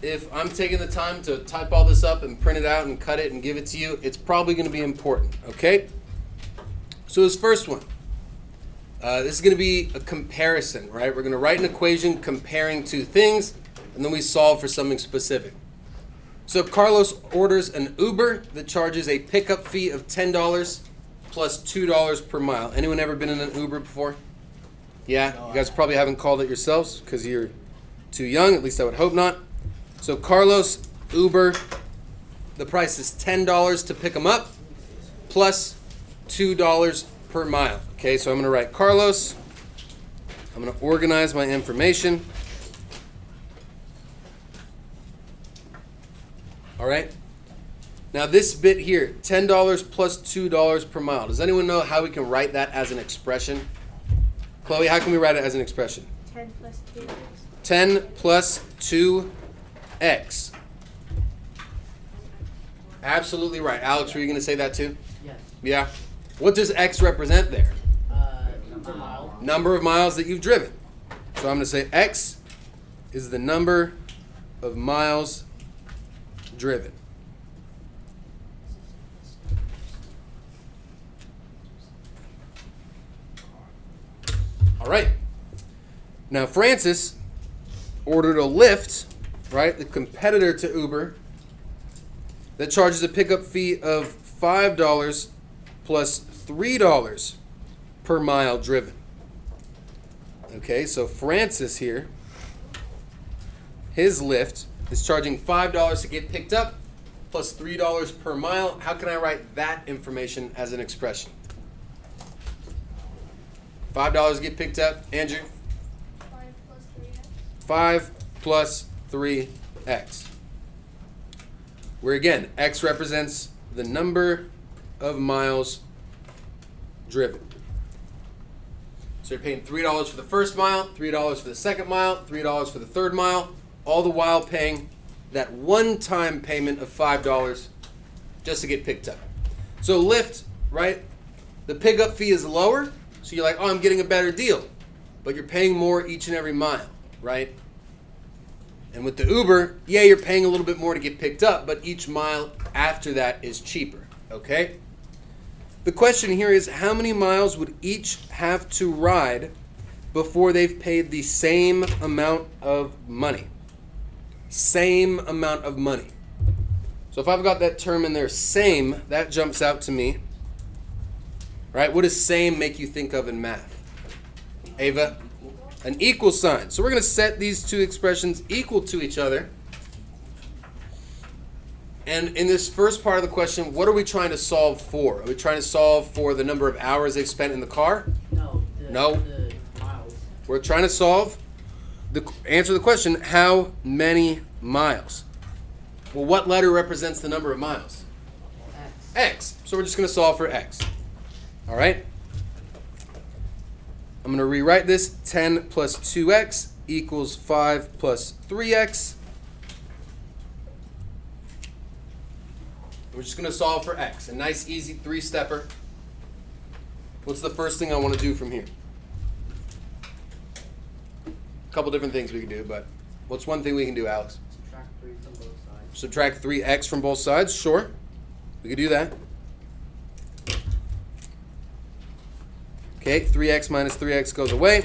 if I'm taking the time to type all this up and print it out and cut it and give it to you, it's probably going to be important, okay? So this first one, this is going to be a comparison, right? We're going to write an equation comparing two things, and then we solve for something specific. So Carlos orders an Uber that charges a pickup fee of $10 plus $2 per mile. Anyone ever been in an Uber before? Yeah? You guys probably haven't called it yourselves because you're too young. At least I would hope not. So Carlos, Uber, the price is $10 to pick him up plus $2 per mile. Okay, so I'm going to write Carlos. I'm going to organize my information. All right. Now this bit here, $10 plus $2 per mile. Does anyone know how we can write that as an expression? Chloe, how can we write it as an expression? 10 plus 2x. 10 plus 2x. Absolutely right. Alex, were you going to say that too? Yes. Yeah. What does x represent there? Mile. Number of miles that you've driven. So I'm going to say x is the number of miles driven. All right. Now Francis ordered a Lyft, right, the competitor to Uber, that charges a pickup fee of $5 plus $3 per mile driven. Okay, so Francis here, his Lyft is charging $5 to get picked up plus $3 per mile. How can I write that information as an expression? $5 to get picked up. Andrew? 5 plus 3x. 5 plus 3x. Where again, x represents the number of miles driven. So you're paying $3 for the first mile, $3 for the second mile, $3 for the third mile, all the while paying that one-time payment of $5 just to get picked up. So Lyft, right, the pickup fee is lower, so you're like, oh, I'm getting a better deal. But you're paying more each and every mile, right? And with the Uber, yeah, you're paying a little bit more to get picked up, but each mile after that is cheaper, okay? The question here is, how many miles would each have to ride before they've paid the same amount of money? Same amount of money. So if I've got that term in there, same, that jumps out to me. Right? What does same make you think of in math? Ava? An equal sign. So we're going to set these two expressions equal to each other. And in this first part of the question, what are we trying to solve for? Are we trying to solve for the number of hours they've spent in the car? No. No. The miles. We're trying to solve answer the question, how many miles? Well, what letter represents the number of miles? X. X. So we're just going to solve for x. All right? I'm going to rewrite this. 10 plus 2x equals 5 plus 3x. We're just going to solve for x. A nice, easy three-stepper. What's the first thing I want to do from here? A couple different things we can do, but what's one thing we can do, Alex? Subtract 3 from both sides. Subtract 3x from both sides? Sure. We could do that. Okay, 3x minus 3x goes away.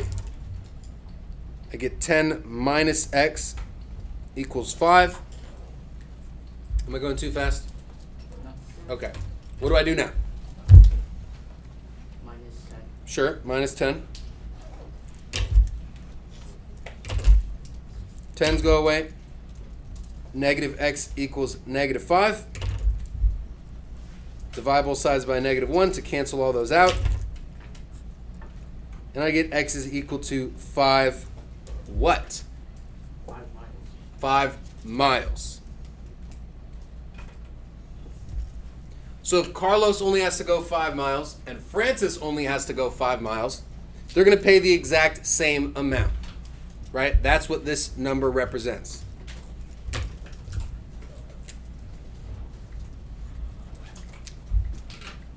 I get 10 minus x equals 5. Am I going too fast? No. Okay. What do I do now? Minus 10. Sure, minus 10. 10s go away. Negative x equals negative 5. Divide both sides by negative 1 to cancel all those out. And I get x is equal to 5 what? 5 miles. 5 miles. So if Carlos only has to go 5 miles and Francis only has to go 5 miles, they're going to pay the exact same amount, right? That's what this number represents.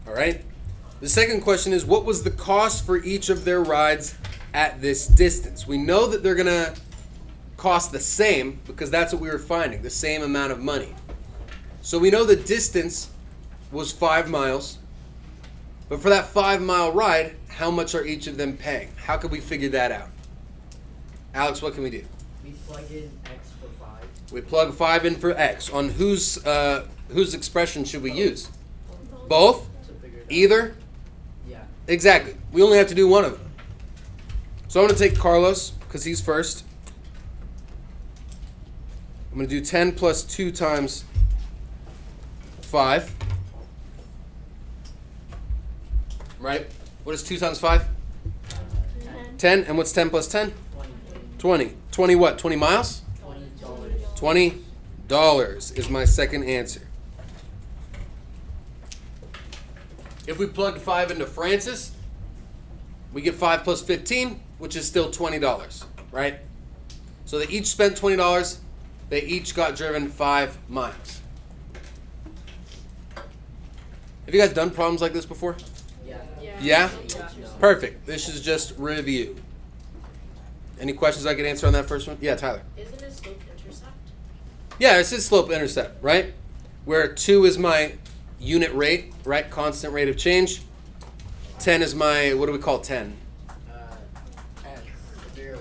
All right? The second question is, what was the cost for each of their rides at this distance? We know that they're going to cost the same because that's what we were finding, the same amount of money. So we know the distance was 5 miles. But for that 5 mile ride, how much are each of them paying? How could we figure that out? Alex, what can we do? We plug in X for 5. We plug 5 in for X. On whose expression should we use? Both? To figure it out. Either? Yeah. Exactly. We only have to do one of them. So I'm going to take Carlos because he's first. I'm going to do 10 plus 2 times 5. Right? What is 2 times 5? 10. 10. And what's 10 plus 10? 20. 20. 20 what? 20 miles? $20. $20 is my second answer. If we plug 5 into Francis, we get 5 plus 15, which is still $20, right? So they each spent $20. They each got driven 5 miles. Have you guys done problems like this before? Yeah. Yeah? No. Perfect. This is just review. Any questions I could answer on that first one? Yeah, Tyler. Isn't it slope intercept? Yeah, this is slope intercept, right? Where 2 is my unit rate, right? Constant rate of change. 10 is my, what do we call 10? X. 0.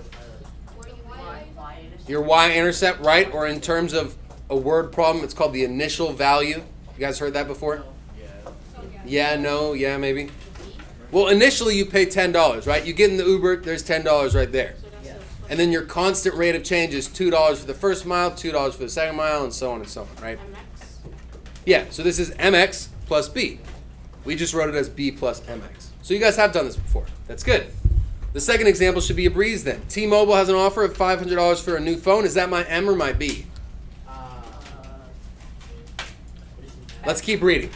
Your y-intercept, right? Or in terms of a word problem, it's called the initial value. You guys heard that before? Yeah, no, yeah, maybe. Well, initially you pay $10, right? You get in the Uber, there's $10 right there. So that's Yeah. the And then your constant rate of change is $2 for the first mile, $2 for the second mile, and so on and so on, right? MX. Yeah, so this is MX plus B. We just wrote it as B plus MX. So you guys have done this before. That's good. The second example should be a breeze then. T-Mobile has an offer of $500 for a new phone. Is that my M or my B? Let's keep reading.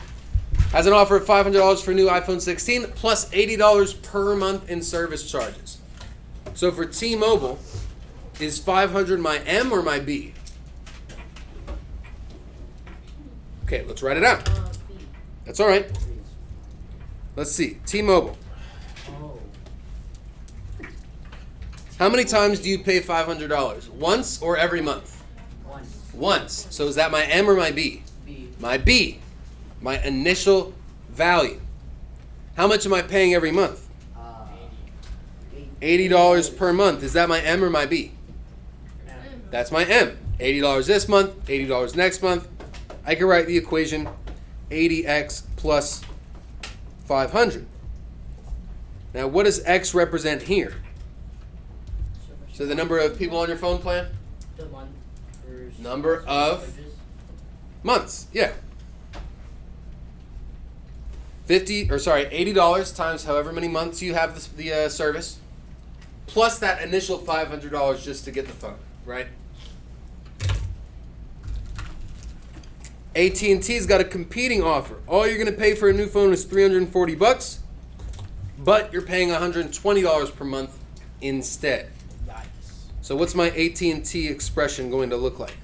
Has an offer of $500 for a new iPhone 16 plus $80 per month in service charges. So for T-Mobile, is 500 my M or my B? Okay, let's write it out. B. That's all right. Let's see. T-Mobile. Oh. How many times do you pay $500? Once or every month? 1. Once. So is that my M or my B? B. My B. My initial value. How much am I paying every month? $80 per month. Is that my M or my B? That's my M. $80 this month, $80 next month. I can write the equation 80x plus 500. Now, what does X represent here? So the number of people on your phone plan? The month. Number of months. Yeah. $80 times however many months you have the service, plus that initial $500 just to get the phone, right? AT&T's got a competing offer. All you're going to pay for a new phone is $340, but you're paying $120 per month instead. Nice. So what's my AT&T expression going to look like?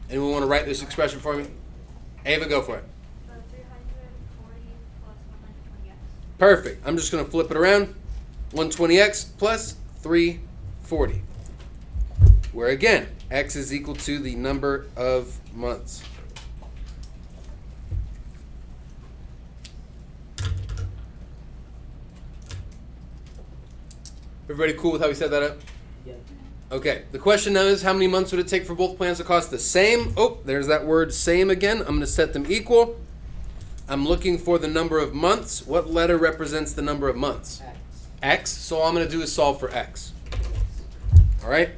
Anyone want to write this expression for me? Ava, go for it. 340 plus 120x. Perfect. I'm just going to flip it around. 120x plus 340. Where again, x is equal to the number of months. Everybody cool with how we set that up? Yeah. Okay, the question now is how many months would it take for both plans to cost the same? Oh, there's that word same again. I'm going to set them equal. I'm looking for the number of months. What letter represents the number of months? X. X. So all I'm going to do is solve for X. All right,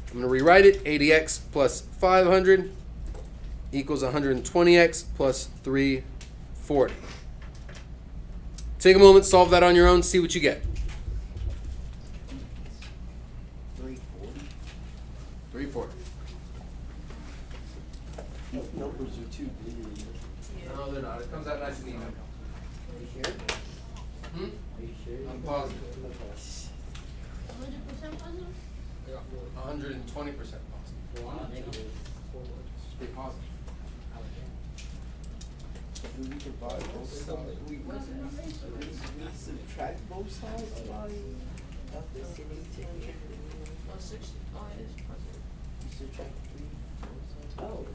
I'm going to rewrite it. 80x plus 500 equals 120x plus 340. Take a moment, solve that on your own, see what you get. 340. Numbers are too big. No, they're not. It comes out nice and even. Are you sure? Hmm? Are you sure? I'm positive. 100% positive? 120% positive. Negative 4. Just be positive. We divide both sides. We subtract both sides by Stop the sitting ticket. Oh, 60. Oh, it is positive. You subtract 3 both sides. Oh.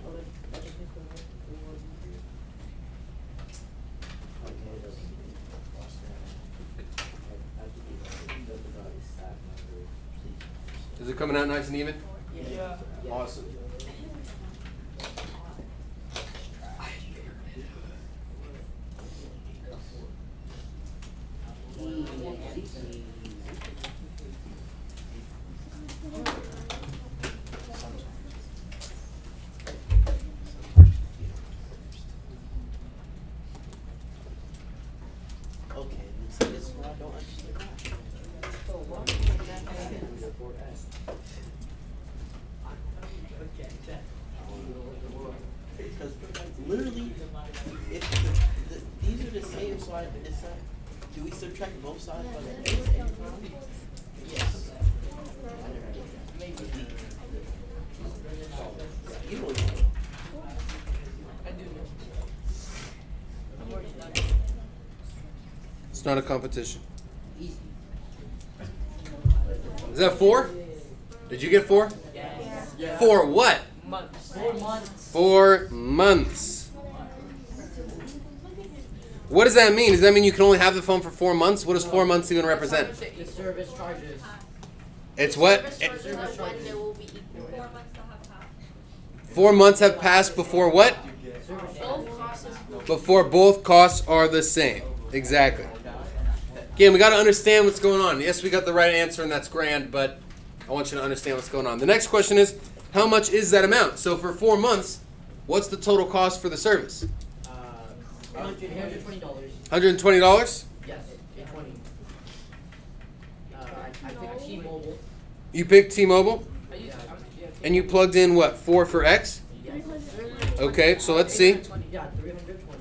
Oh, that just makes the 3, 1, 3. Okay, it doesn't. I have to do that. It doesn't probably stack number. Please. Is it coming out nice and even? Yeah. Awesome. Okay, see, this is what I don't understand. Because literally, if these are the same side, it's not, do we subtract both sides by the same time? Yes. I never did that. Maybe. You don't know. I do know. I'm already done. It's not a competition. Easy. Is that 4? Did you get 4? Yes. 4 what? Months. 4 months. 4 months. What does that mean? Does that mean you can only have the phone for 4 months? What does 4 months even represent? The service charges. It's what? Service charges are when they will be equal. 4 months will have passed. 4 months have passed before what? Service Both charges. costs is Before both costs are the same. Exactly. Again, we got to understand what's going on. Yes, we got the right answer, and that's grand, but I want you to understand what's going on. The next question is, how much is that amount? So for 4 months, what's the total cost for the service? $120. $120? Yes, $820. I picked T-Mobile. You picked T-Mobile, I use it. and you plugged in what, 4 for X? Yes. Okay, so let's see. Yeah, 320.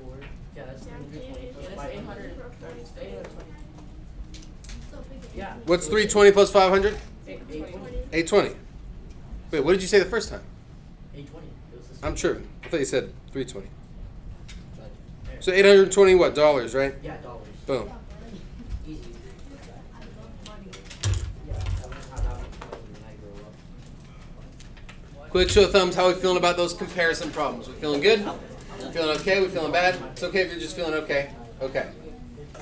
4. Yeah, that's 320 plus That's 500. 830. 820. Yeah. What's 320 plus 500? 820. 820. Wait, what did you say the first time? 820. It was the same. I'm tripping. I thought you said 320. There. So 820 what? Dollars, right? Yeah, dollars. Boom. Easy. Yeah, I learned how to have money when I grow up. Quick show of thumbs. How are we feeling about those comparison problems? We feeling good? We feeling okay? We feeling bad? It's okay if you're just feeling okay. Okay.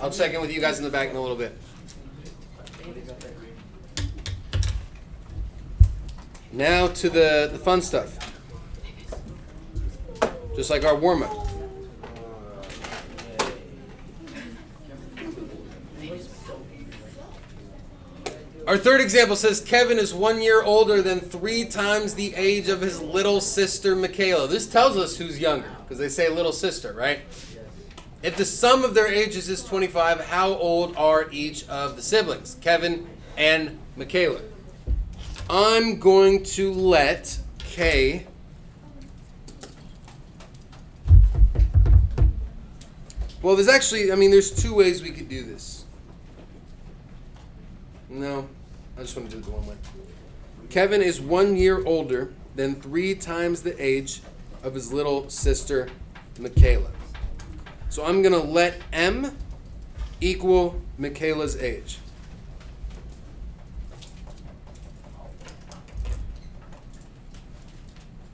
I'll check in with you guys in the back in a little bit. Now to the fun stuff. Just like our warm-up. Our third example says Kevin is 1 year older than 3 times the age of his little sister Michaela. This tells us who's younger, because they say little sister, right? If the sum of their ages is 25, how old are each of the siblings, Kevin and Michaela? I'm going to let K well, there's actually, there's 2 ways we could do this. No, I just want to do it the one way. Kevin is 1 year older than 3 times the age of his little sister, Michaela. So I'm going to let M equal Michaela's age.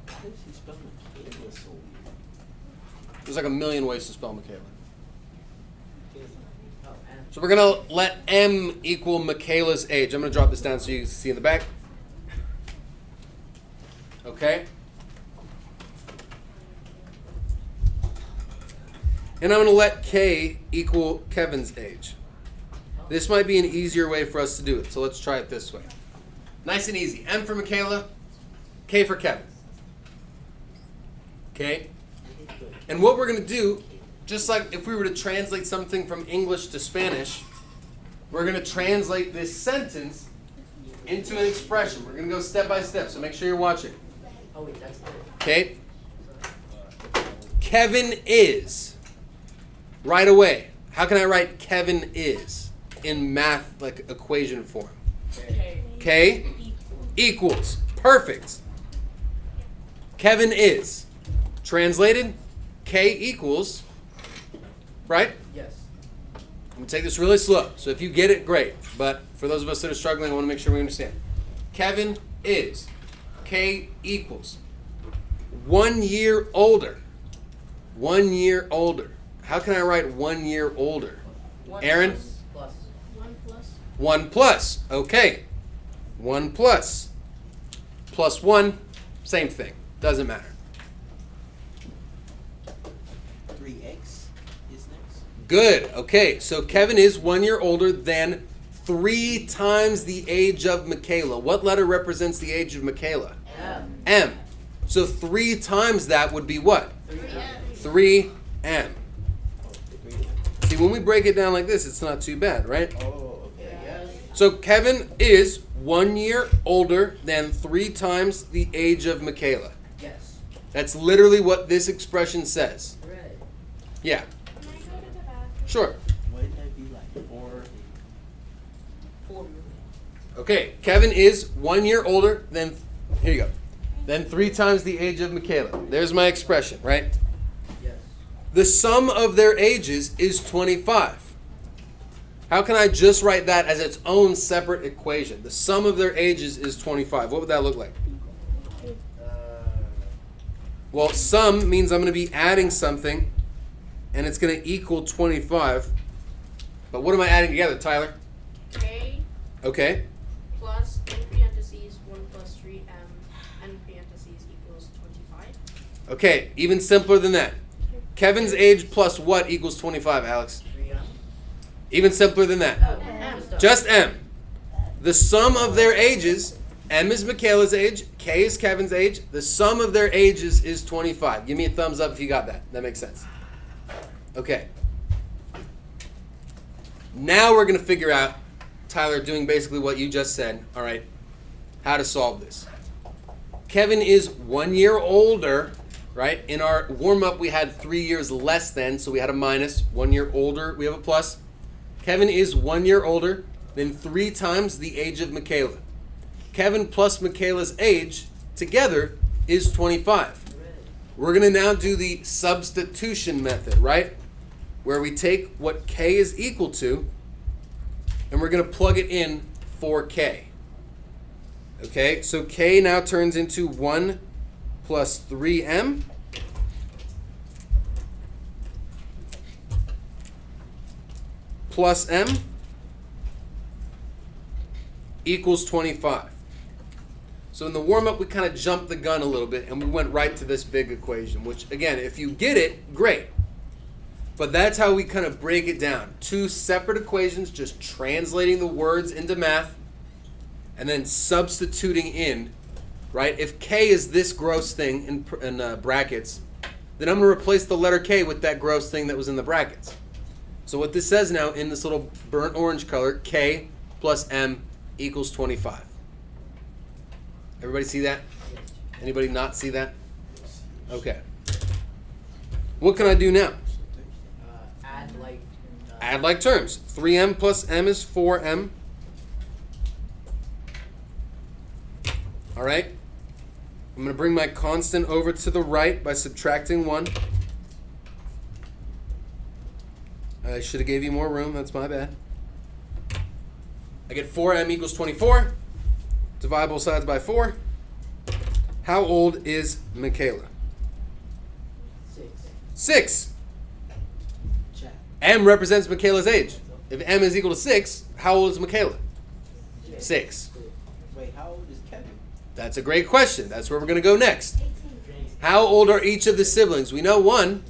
How does he spell Michaela so weird? There's like a million ways to spell Michaela. Oh, and So we're going to let M equal Michaela's age. I'm going to drop this down so you can see in the back. Okay? And I'm going to let K equal Kevin's age. This might be an easier way for us to do it, so let's try it this way. Nice and easy. M for Michaela, K for Kevin. Okay? And what we're going to do, just like if we were to translate something from English to Spanish, we're going to translate this sentence into an expression. We're going to go step by step, so make sure you're watching. oh wait, that's the Okay? Kevin is. Right away. How can I write Kevin is in math, like equation form? Okay. K equals. Perfect. Kevin is. Translated, K equals. Right? yes. I'm going to take this really slow. So if you get it, great. But for those of us that are struggling, I want to make sure we understand. Kevin is K equals 1 year older. 1 year older. How can I write 1 year older? One Aaron? plus. 1 plus. 1 plus. Okay. 1 plus. Plus 1, same thing. Doesn't matter. 3x is next. Good. Okay. So Kevin is 1 year older than 3 times the age of Michaela. What letter represents the age of Michaela? M. M. So 3 times that would be what? 3M. 3M. See, when we break it down like this, it's not too bad, right? Oh, okay. Yes. So Kevin is 1 year older than 3 times the age of Michaela. Yes. That's literally what this expression says. Right. Yeah, Can I go to the bathroom? sure. Wouldn't that be like 4? 4 million. Okay, Kevin is 1 year older than, here you go, than 3 times the age of Michaela. There's my expression, right? Yes. The sum of their ages is 25. How can I just write that as its own separate equation? The sum of their ages is 25. What would that look like? Well, sum means I'm going to be adding something, and it's going to equal 25. But what am I adding together, Tyler? K Okay. plus in parentheses 1 plus 3M and parentheses equals 25. Okay, even simpler than that. Kevin's age plus what equals 25, Alex? 3M. Even simpler than that. Oh, M. Just M. The sum of their ages, M is Michaela's age, K is Kevin's age. The sum of their ages is 25. Give me a thumbs up if you got that. That makes sense. Okay. Now we're going to figure out, Tyler, doing basically what you just said, all right, how to solve this. Kevin is 1 year older, right? In our warm-up, we had 3 years less than, so we had a minus. 1 year older, we have a plus. Kevin is 1 year older than 3 times the age of Michaela. Kevin plus Michaela's age together is 25. We're going to now do the substitution method, right? Where we take what K is equal to, and we're going to plug it in for K. Okay, so K now turns into 1 plus 3M plus M equals 25. So in the warm-up, we kind of jumped the gun a little bit, and we went right to this big equation, which, again, if you get it, great. But that's how we kind of break it down. 2 separate equations, just translating the words into math, and then substituting in, right? If K is this gross thing in brackets, then I'm going to replace the letter K with that gross thing that was in the brackets. So what this says now in this little burnt orange color, K plus M equals 25. Everybody see that? Anybody not see that? Okay. What can I do now? Add like terms. 3M plus M is 4M. All right. I'm going to bring my constant over to the right by subtracting 1. I should have gave you more room. That's my bad. I get 4M equals 24. Divide both sides by 4. How old is Michaela? 6. Chat. M represents Michaela's age. If M is equal to 6, how old is Michaela? 6. Wait, how old is Kevin? That's a great question. That's where we're going to go next. How old are each of the siblings? We know 1,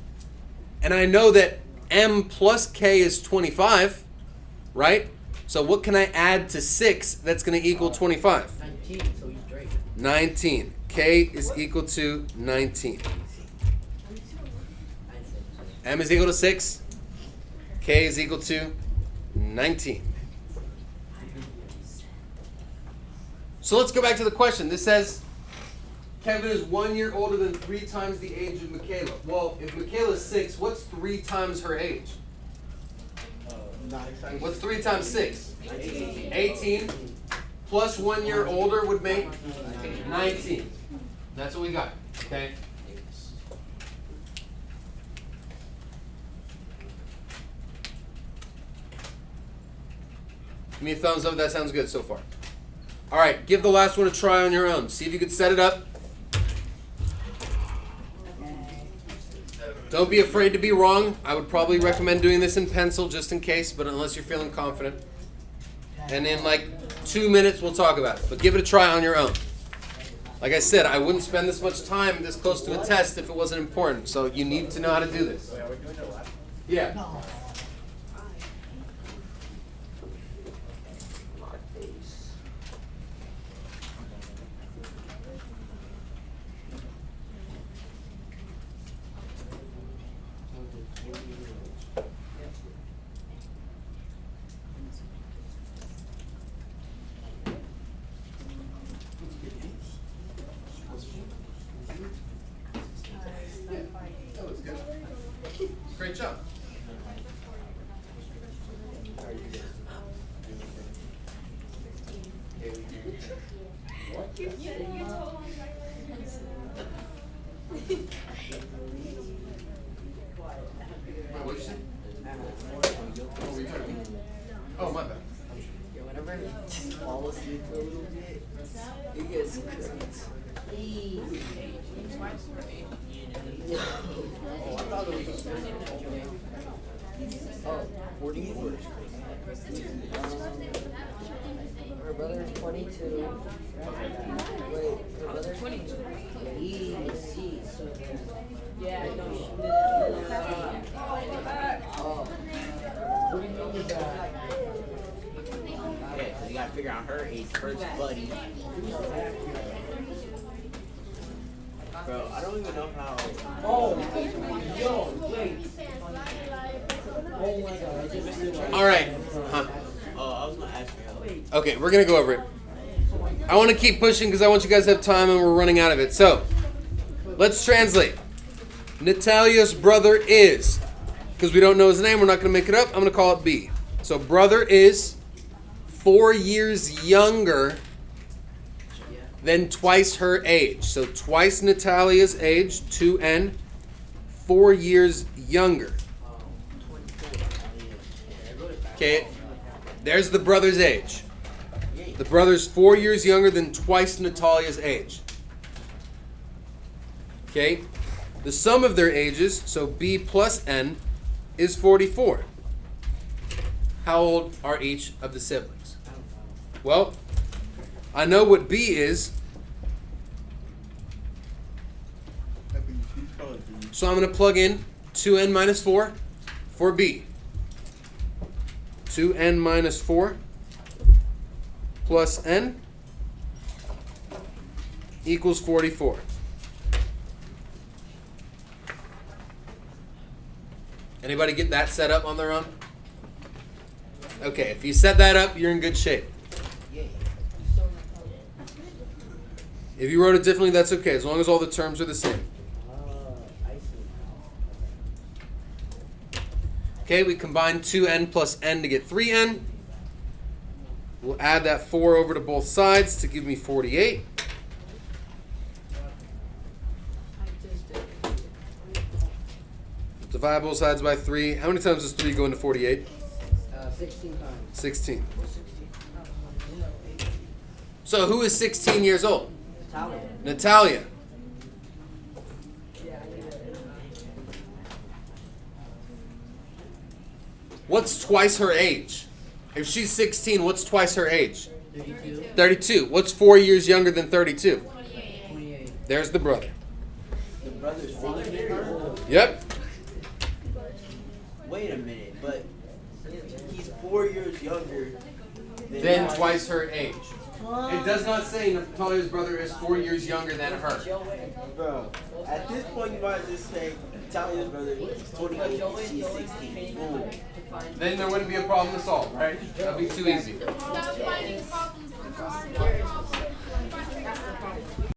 and I know that M plus K is 25, right? So what can I add to 6 that's going to equal 25? 19, so he's great. 19. K is equal to 19. M is equal to 6. K is equal to 19. So let's go back to the question. This says Kevin is 1 year older than 3 times the age of Michaela. Well, if Michaela's 6, what's 3 times her age? 9. What's 3 times 6? 18. Plus 1 year older would make 19. That's what we got. Okay. Give me a thumbs up if that sounds good so far. All right, give the last one a try on your own. See if you can set it up. Don't be afraid to be wrong. I would probably recommend doing this in pencil just in case, but unless you're feeling confident. And in like 2 minutes, we'll talk about it. But give it a try on your own. Like I said, I wouldn't spend this much time this close to a test if it wasn't important. So you need to know how to do this. Yeah. Great job. What'd you say? Oh, my bad. Yeah, whenever I just fall asleep for a little bit, it gets crazy. Oh, I thought it was Oh, 44. Her brother is 22. Wait, her brother 22. Yeah, I know. Oh. What do you mean with that? Yeah, 'cause you gotta figure out her age first, buddy. Bro, I don't even know how. Oh, yo, wait. Oh my god, I just did All right. Huh. Oh, I was gonna ask you how. Okay, we're going to go over it. I want to keep pushing because I want you guys to have time and we're running out of it. So, let's translate. Natalia's brother is, because we don't know his name, we're not going to make it up. I'm going to call it B. So, brother is 4 years younger than twice her age. So, twice Natalia's age, 2N, 4 years younger. Okay, there's the brother's age. The brother's 4 years younger than twice Natalia's age. Okay, the sum of their ages, so B plus N, is 44. How old are each of the siblings? Well, I know what B is, so I'm going to plug in 2N minus 4 for B. 2N minus 4 plus N equals 44. Anybody get that set up on their own? Okay, if you set that up, you're in good shape. If you wrote it differently, that's okay, as long as all the terms are the same. Okay, we combine 2N plus N to get 3N. We'll add that 4 over to both sides to give me 48. Divide both sides by 3. How many times does 3 go into 48? 16 times. 16. So who is 16 years old? Natalia. What's twice her age? If she's 16, what's twice her age? 32. 32. What's 4 years younger than 32? 28. There's the brother. The brother's older than her? Yep. Wait a minute, but he's 4 years younger Then twice her age. It does not say Natalia's brother is 4 years younger than her. Bro, at this point you might just say Italia's brother is 28 and she's 16. Boom. Then there wouldn't be a problem to solve, right? That'd be too easy. Stop finding problems with